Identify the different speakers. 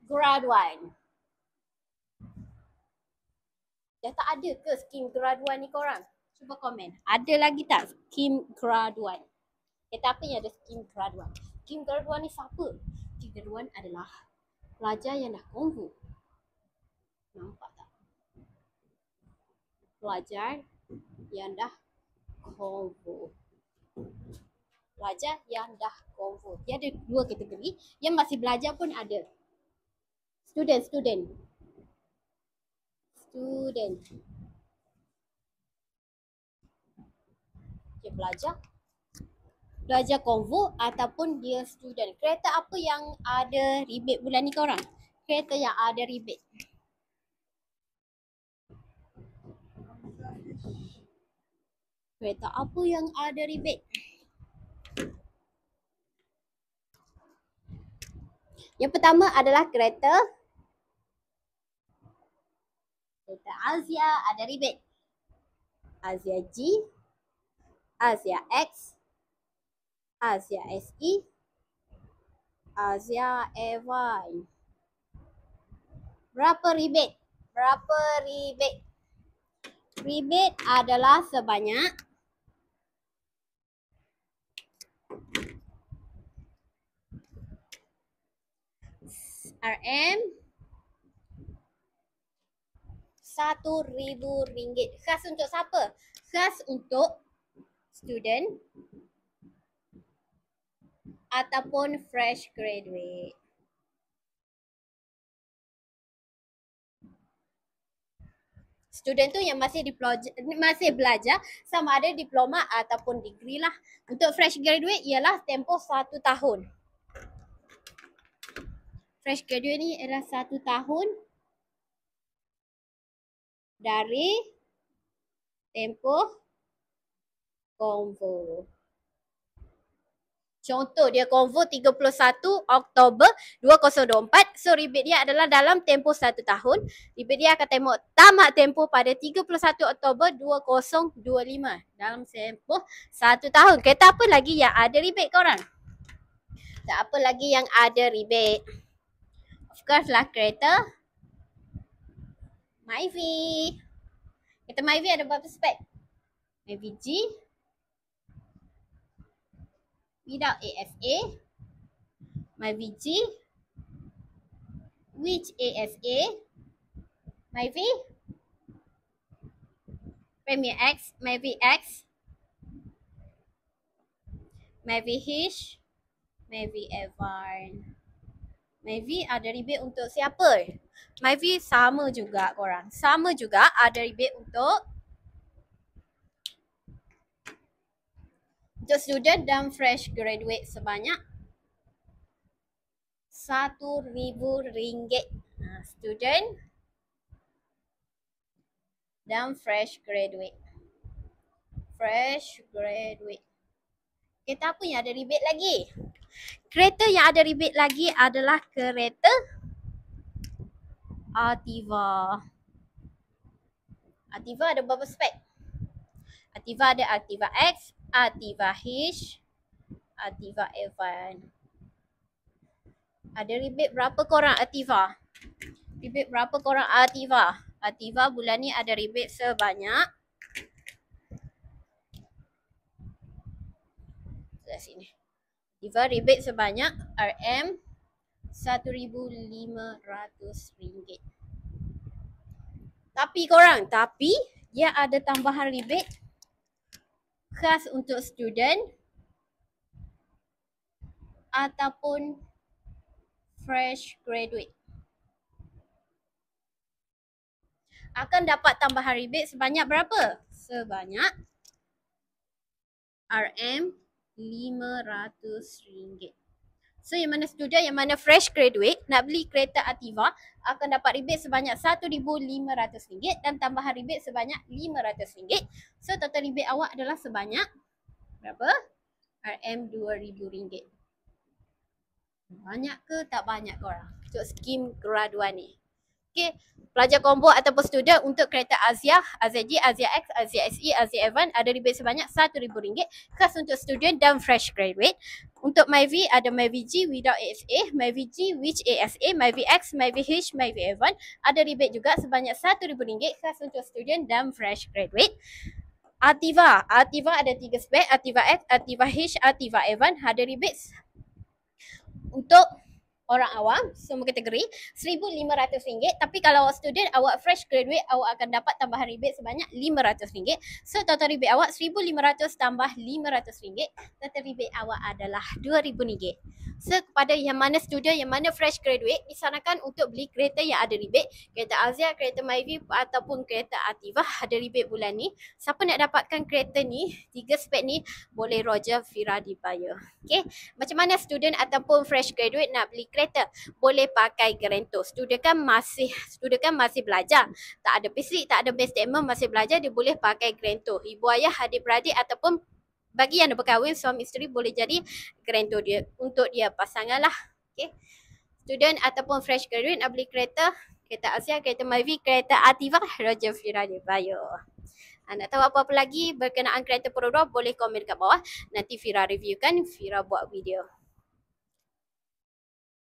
Speaker 1: graduan. Dah tak ada ke skim graduan ni korang? Cuba komen. Ada lagi tak skim graduan? Kita apa yang ada skim graduan? Skim graduan ni siapa? Skim graduan adalah pelajar yang dah konvo. Nampak tak? Pelajar yang dah konvo. Pelajar yang dah konvo. Dia ada dua kategori. Yang masih belajar pun ada. Student. Dia belajar konvo ataupun dia student. Kereta apa yang ada rebate bulan ni korang? Kereta yang ada rebate. Kereta apa yang ada rebate? Yang pertama adalah kereta Azia ada rebate. Azia G, Azia X, Azia SE, Azia Airline. Berapa rebate? Rebate adalah sebanyak RM1,000. Khas untuk siapa? Khas untuk student ataupun fresh graduate. Student tu yang masih belajar sama ada diploma ataupun degree lah. Untuk fresh graduate ialah tempoh 1 tahun. Fresh graduate ni ialah 1 tahun dari tempoh konvo. Contoh dia konvo 31 Oktober 2024. So rebate dia adalah dalam tempoh 1 tahun. Rebate dia akan tamat tempoh pada 31 Oktober 2025. Dalam tempoh 1 tahun. Kereta apa lagi yang ada rebate korang? Tak apa lagi yang ada rebate? Of course lah kereta Myvi. Kereta Myvi ada berapa spek? Myvi G without AFA, Myvi G with AFA, Myvi Premier X, Myvi X, Myvi Hish, Myvi Evan. Myvi ada rebate untuk siapa? Myvi sama juga korang. Sama juga ada rebate untuk student dan fresh graduate sebanyak RM1,000. Student dan fresh graduate. Kereta apa yang ada rebate lagi? Kereta yang ada rebate lagi adalah kereta Ativa. Ativa ada berapa spek? Ativa ada Ativa X, Ativa Hish, Ativa Evan. Ada rebate berapa korang Ativa? Ativa bulan ni ada rebate sebanyak sini. Ativa rebate sebanyak RM1,500. Tapi dia ada tambahan rebate khas untuk student ataupun fresh graduate. Akan dapat tambahan rebate sebanyak berapa? Sebanyak RM500. So yang mana student, yang mana fresh graduate nak beli kereta Ativa akan dapat rebate sebanyak RM1,500 dan tambahan rebate sebanyak RM500. So total rebate awak adalah sebanyak berapa? RM2,000. Banyak ke tak banyak korang untuk skim graduan ni? Okay, pelajar combo ataupun student untuk kereta Azia, Azia G, Azia X, Azia SE, Azia Evan ada rebate sebanyak RM1,000 khas untuk student dan fresh graduate. Untuk Myvi ada Myvi G without ASA, Myvi G with ASA, Myvi X, Myvi H, Myvi Evan ada rebate juga sebanyak RM1,000 khas untuk student dan fresh graduate. Artiva ada 3 spek, Artiva X, Artiva H, Artiva Evan ada rebate untuk orang awam semua kategori RM1,500, tapi kalau awak student, awak fresh graduate, awak akan dapat tambahan rebate sebanyak RM500. So total rebate awak RM1,500 tambah RM500. Total rebate awak adalah RM2,000. So kepada yang mana student, yang mana fresh graduate, disarankan untuk beli kereta yang ada rebate. Kereta Azia, kereta Myvi ataupun kereta Artiva ada rebate bulan ni. Siapa nak dapatkan kereta ni, 3 spek ni, boleh Roger Fira dibayar. Okay, macam mana student ataupun fresh graduate nak beli kereta? Boleh pakai Grento. Student kan masih belajar, tak ada payslip, tak ada bank statement, masih belajar, dia boleh pakai Grento. Ibu ayah, adik-beradik ataupun bagi yang dah berkahwin, suami isteri boleh jadi Grento dia untuk dia pasangan lah. Okay, student ataupun fresh graduate nak beli kereta Azia, kereta Myvi, kereta Artiva, Roger Fira dibayar. Nak tahu apa-apa lagi berkenaan kereta Perodua, boleh komen kat bawah. Nanti Fira reviewkan, Fira buat video.